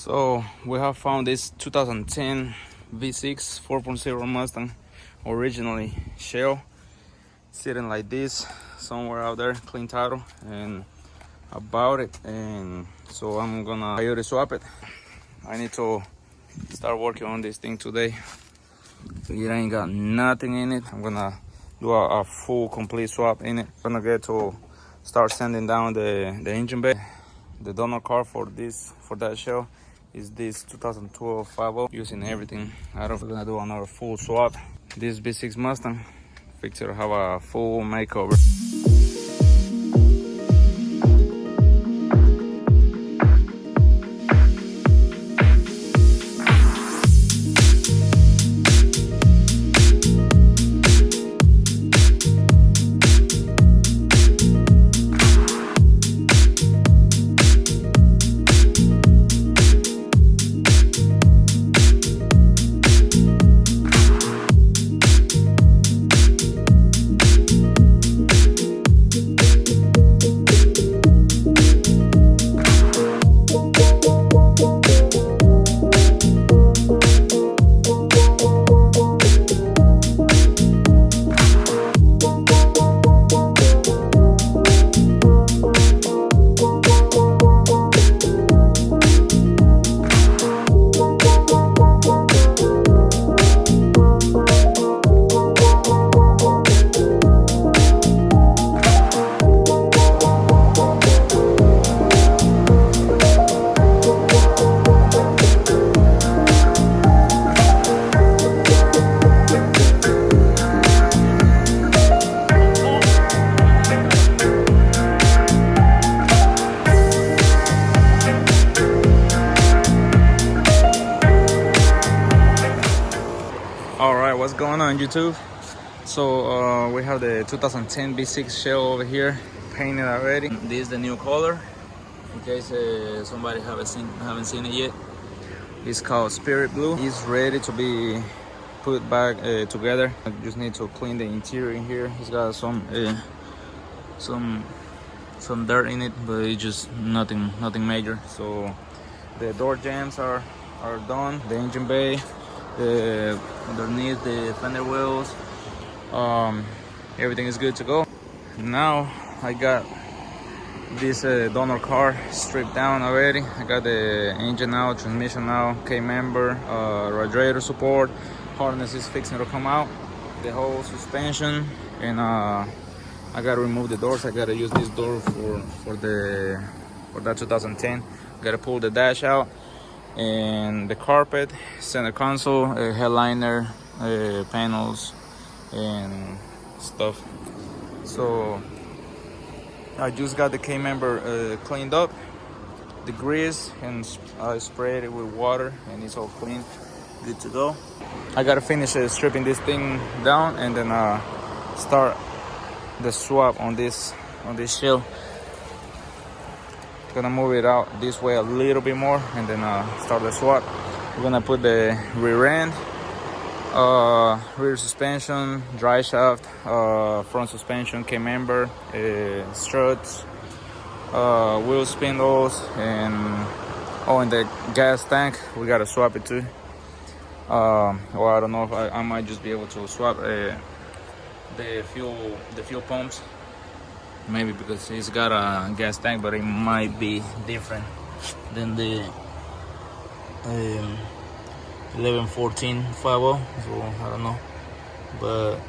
So we have found this 2010 V6 4.0 Mustang, originally shell, sitting like this somewhere out there, clean title and about it. And so I'm gonna Coyote swap it. I need to start working on this thing today. It ain't got nothing in it. I'm gonna do a full complete swap in it. I'm gonna get to start sanding down the engine bay. The donor car for that shell is this 2012 50, using everything out of. We're gonna do another full swap. This V6 Mustang fixed to have a full makeover. Alright, what's going on YouTube? So we have the 2010 V6 shell over here, painted already. This is the new color, in case somebody haven't seen it yet. It's called Spirit Blue. It's ready to be put back together. I just need to clean the interior in here. It's got some dirt in it, but it's just nothing major. So the door jambs are done. The engine bay, underneath the fender wheels, everything is good to go. Now I got this donor car stripped down already. I got the engine out, transmission out, K-member, radiator support, harness is fixing to come out, the whole suspension, and I gotta remove the doors. I gotta use this door for that 2010. Gotta pull the dash out, and the carpet, center console, headliner, panels and stuff. So I just got the K-member cleaned up, the grease, and I sprayed it with water, and it's all clean, good to go. I gotta finish stripping this thing down and then start the swap on this shell. Gonna move it out this way a little bit more and then start the swap. We're gonna put the rear end, rear suspension, dry shaft, front suspension, K-member, struts, wheel spindles, and the gas tank we gotta swap it too. Or I don't know if I might just be able to swap the fuel pumps. Maybe because it's got a gas tank, but it might be different than the 1114 50, so I don't know. But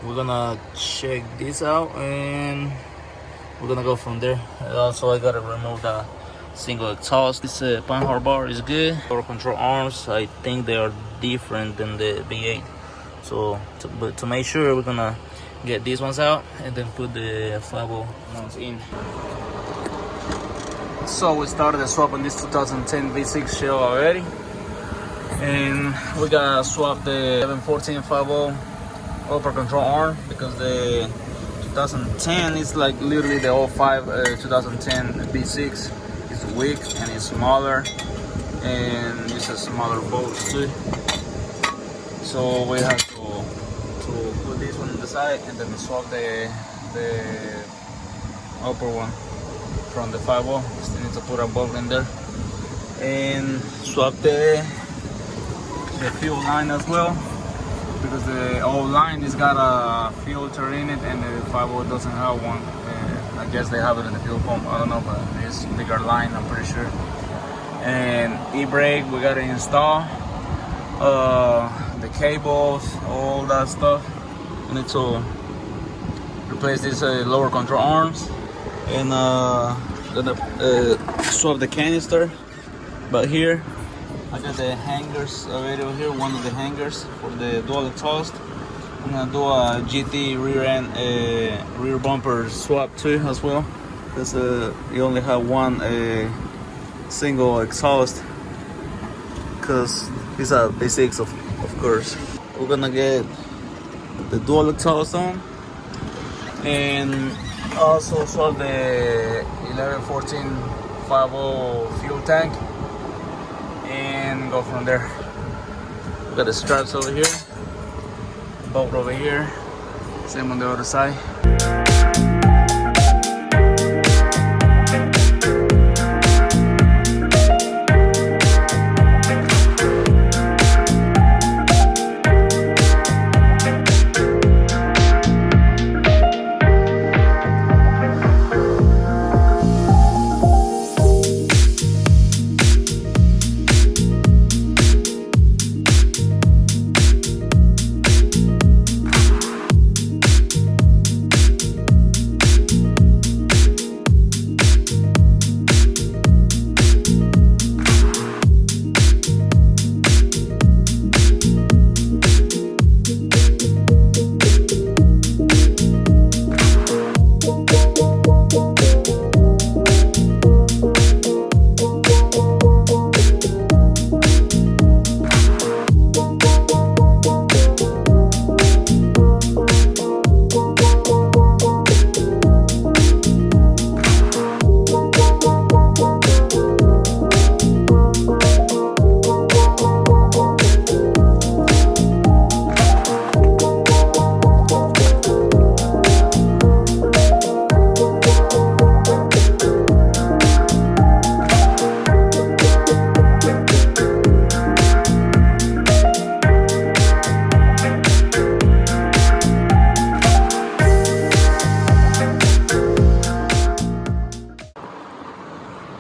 we're gonna check this out and we're gonna go from there. Also, I gotta remove the single exhaust. This panhard bar is good. Door control arms, I think they are different than the V8. So, but to make sure, we're gonna get these ones out and then put the 50 ones in. So we started the swap on this 2010 V6 shell already, and we gotta swap the 1114 50 upper control arm because the 2010 is like literally the 05 2010 V6 is weak and it's smaller and uses smaller bolts too. So we have to put this one on the side and then swap the upper one from the 50. Still need to put a bolt in there. and swap the fuel line as well, because the old line has got a filter in it and the 50 doesn't have one. I guess they have it in the fuel pump, I don't know, but it's bigger line, I'm pretty sure. And e-brake, we gotta install the cables, all that stuff. I need to replace these lower control arms, and gonna swap the canister. But here I got the hangers already over here, one of the hangers for the dual exhaust. I'm gonna do a GT rear end rear bumper swap too as well, because you only have one single exhaust, because these are basics of course. We're gonna get the dual exhaust on, and also swap the 11-14-50 fuel tank, and go from there. We got the straps over here, bolt over here, same on the other side.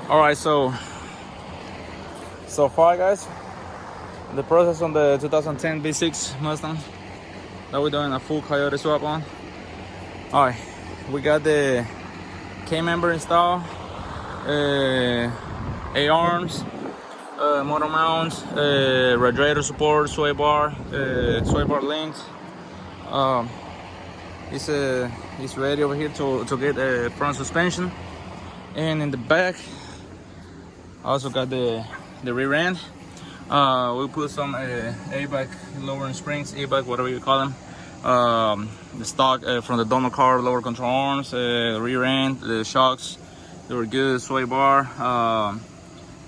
Alright, so far guys, the process on the 2010 V6 Mustang that we're doing a full Coyote swap on. Alright, we got the K-member installed, A-arms, motor mounts, radiator support, sway bar links. It's ready over here to get a front suspension. And in the back, I also got the rear end. We put some A-back lowering springs, A-back, whatever you call them. The stock from the donor car, lower control arms, rear end, the shocks, they were good. Sway bar,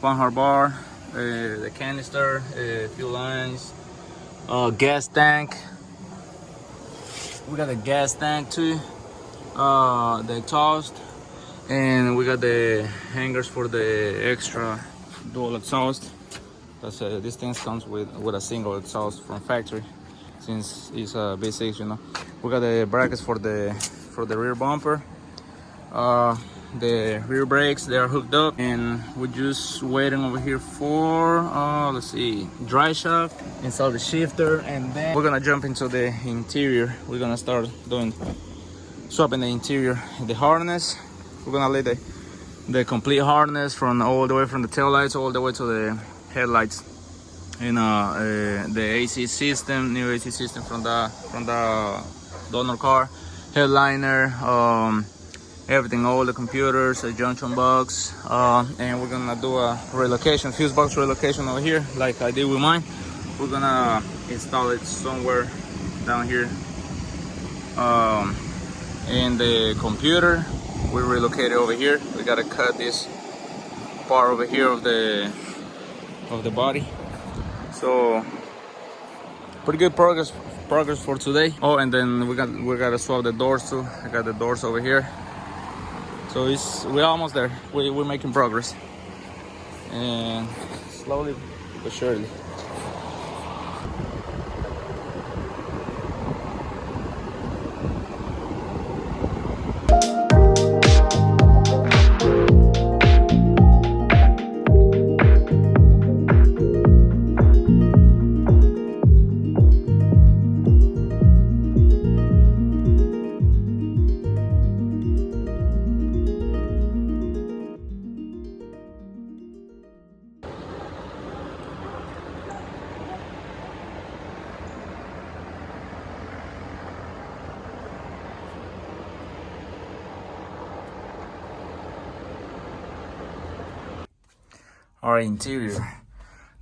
one bar, the canister, fuel lines, gas tank. We got the gas tank too, the exhaust. And we got the hangers for the extra dual exhaust. That's this thing comes with a single exhaust from factory, since it's a V6, you know. We got the brackets for the rear bumper. The rear brakes, they are hooked up, and we're just waiting over here for let's see, dry shaft, install the shifter, and then we're gonna jump into the interior. We're gonna start swapping the interior, the harness. We're gonna lay the complete harness from all the way from the tail lights all the way to the headlights, and the AC system, new AC system from the donor car, headliner, everything, all the computers, the junction box, and we're gonna do a relocation, fuse box relocation over here, like I did with mine. We're gonna install it somewhere down here. And the computer, we relocated over here. We gotta cut this part over here of the body. So pretty good progress for today. Oh, and then we gotta swap the doors too. I got the doors over here. So we're almost there. We're making progress. and slowly but surely. Alright, interior.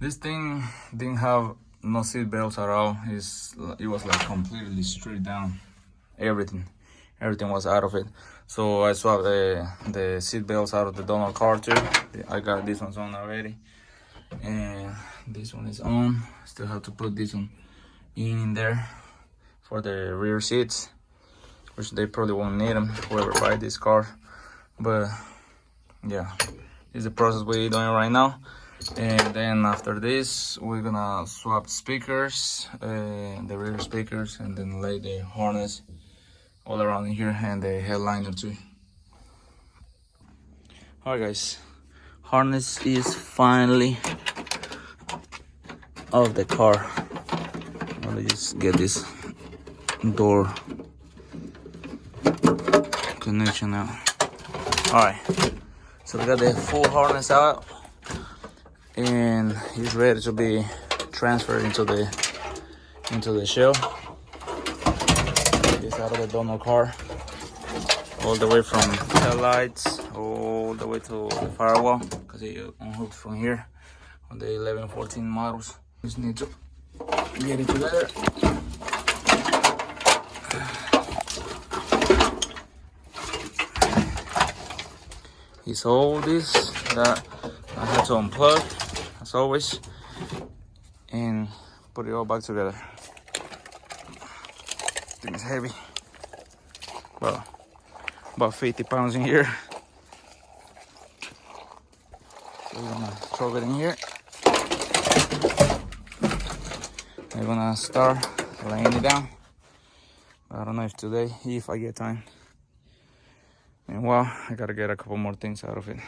This thing didn't have no seat belts at all. It was like completely stripped down. Everything was out of it. So I swapped the seat belts out of the donor car too. I got this one's on already, and this one is on. Still have to put this one in there for the rear seats, which they probably won't need them, whoever buy this car. But yeah, this is the process we're doing right now. And then after this, we're gonna swap speakers, the rear speakers, and then lay the harness all around in here, and the headliner too. Alright guys, harness is finally off the car. Let me just get this door connection out. Alright, so we got the full harness out, and he's ready to be transferred into the shell. This out of the donor car, all the way from tail lights all the way to the firewall, because it unhooked from here on the 11-14 models. Just need to get it together. It's all this that I had to unplug as always and put it all back together. This thing is heavy. Well, about 50 pounds in here. So we're gonna throw it in here. I'm gonna start laying it down. I don't know if today, if I get time. Meanwhile, I gotta get a couple more things out of it.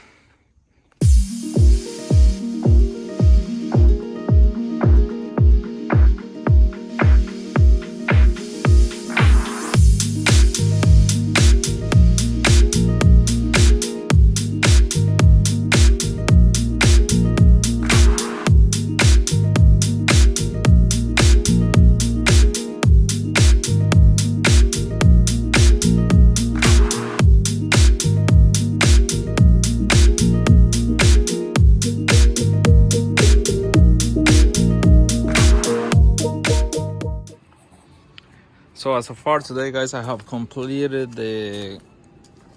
So as far today, guys, I have completed the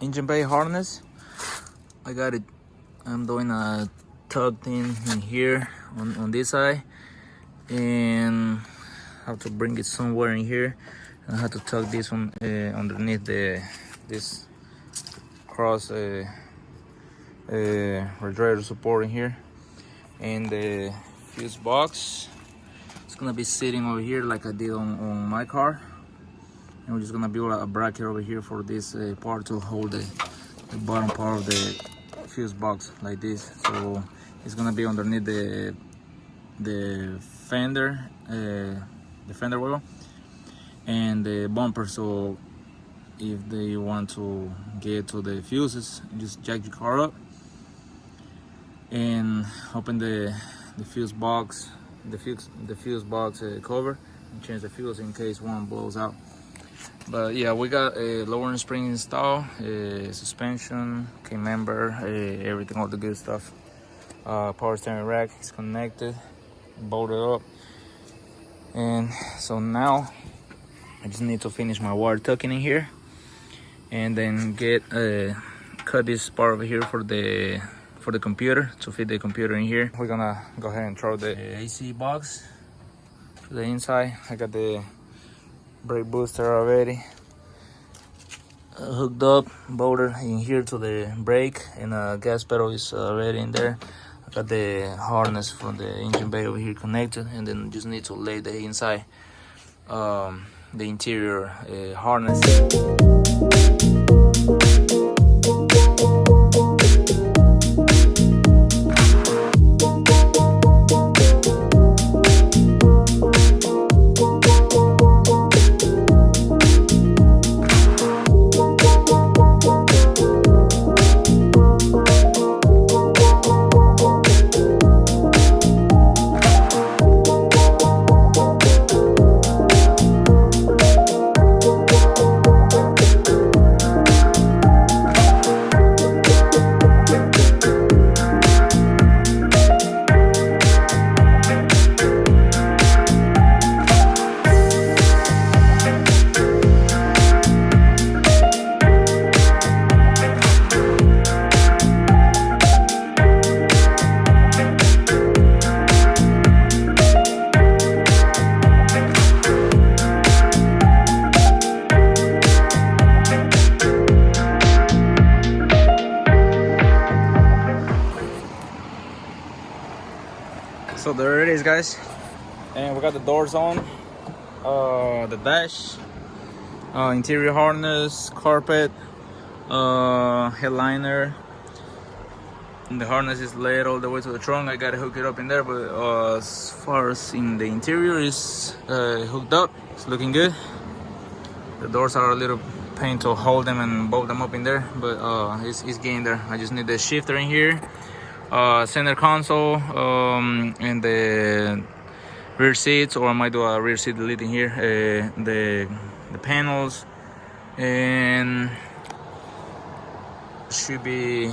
engine bay harness. I got it. I'm doing a tucked in here on this side, and I have to bring it somewhere in here. I have to tuck this one underneath this cross radiator support in here, and the fuse box. It's gonna be sitting over here like I did on my car. And we're just gonna build a bracket over here for this part to hold the bottom part of the fuse box like this. So it's gonna be underneath the fender wheel and the bumper. So if they want to get to the fuses, just jack your car up and open the fuse box, cover, and change the fuse in case one blows out. But yeah, we got a lowering spring installed, suspension, K member, everything, all the good stuff. Power steering rack is connected, bolted up, and so now I just need to finish my wire tucking in here, and then cut this part over here for the computer, to fit the computer in here. We're gonna go ahead and throw the AC box to the inside. I got the brake booster already hooked up, bolted in here to the brake, and gas pedal is already in there. Got the harness for the engine bay over here connected, and then just need to lay the inside the interior harness. So there it is, guys, and we got the doors on, the dash, interior harness, carpet, headliner, and the harness is laid all the way to the trunk. I gotta hook it up in there, but as far as in the interior is hooked up. It's looking good. The doors are a little pain to hold them and bolt them up in there, but it's getting there. I just need the shifter in here, center console, and the rear seats, or I might do a rear seat delete in here, the panels, and should be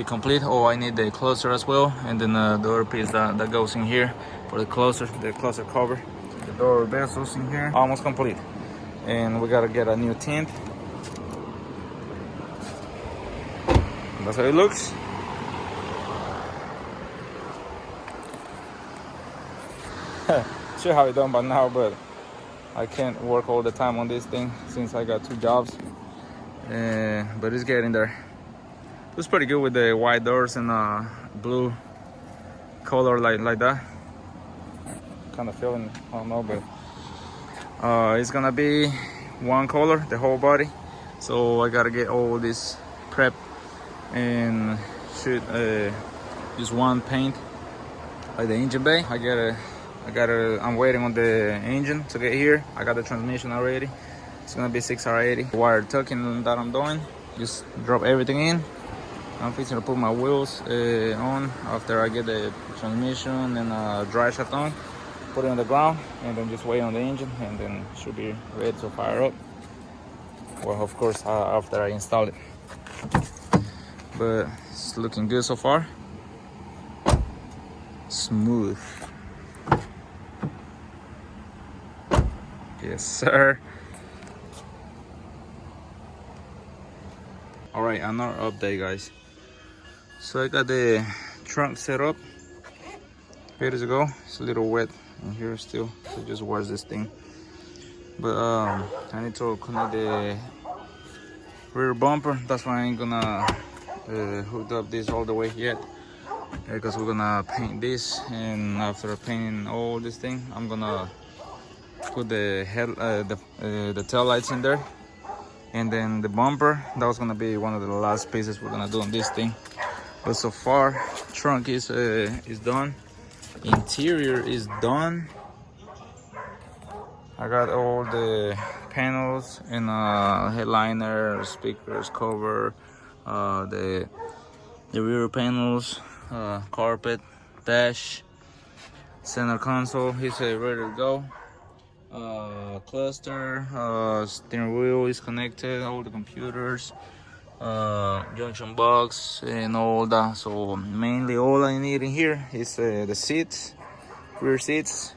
complete. Oh, I need the closer as well, and then the other piece that goes in here for the closer cover. The door bezels in here, almost complete, and we gotta get a new tint. That's how it looks. Should have it done by now, but I can't work all the time on this thing since I got 2 jobs. But it's getting there. It was pretty good with the white doors and blue color like that. Kind of feeling, I don't know, but it's gonna be one color, the whole body. So I gotta get all this prep and shoot just one paint like the engine bay. I'm waiting on the engine to get here. I got the transmission already. It's gonna be 6R80 wire tucking that I'm doing. Just drop everything in. I'm fixing to put my wheels on after I get the transmission and drive shaft on. Put it on the ground and then just wait on the engine, and then should be ready to fire up. Well, of course, after I install it. But it's looking good so far. Smooth. Yes, sir. All right, another update, guys. So I got the trunk set up ready to go. It's a little wet in here still, so just wash this thing. But I need to connect the rear bumper. That's why I ain't gonna hook up this all the way yet, because we're gonna paint this, and after painting all this thing, I'm gonna put the tail lights in there, and then the bumper. That was gonna be one of the last pieces we're gonna do on this thing. But so far, trunk is done, interior is done. I got all the panels and headliner, speakers, cover, the rear panels, carpet, dash, center console is ready to go. Cluster, steering wheel is connected, all the computers, junction box and all that. So mainly all I need in here is the seats, rear seats,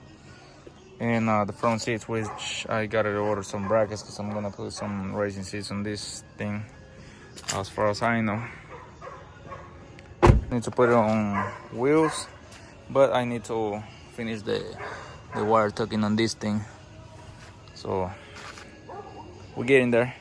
and the front seats, which I gotta order some brackets because I'm gonna put some racing seats on this thing, as far as I know. Need to put it on wheels, but I need to finish the wire tucking on this thing. So we're getting there.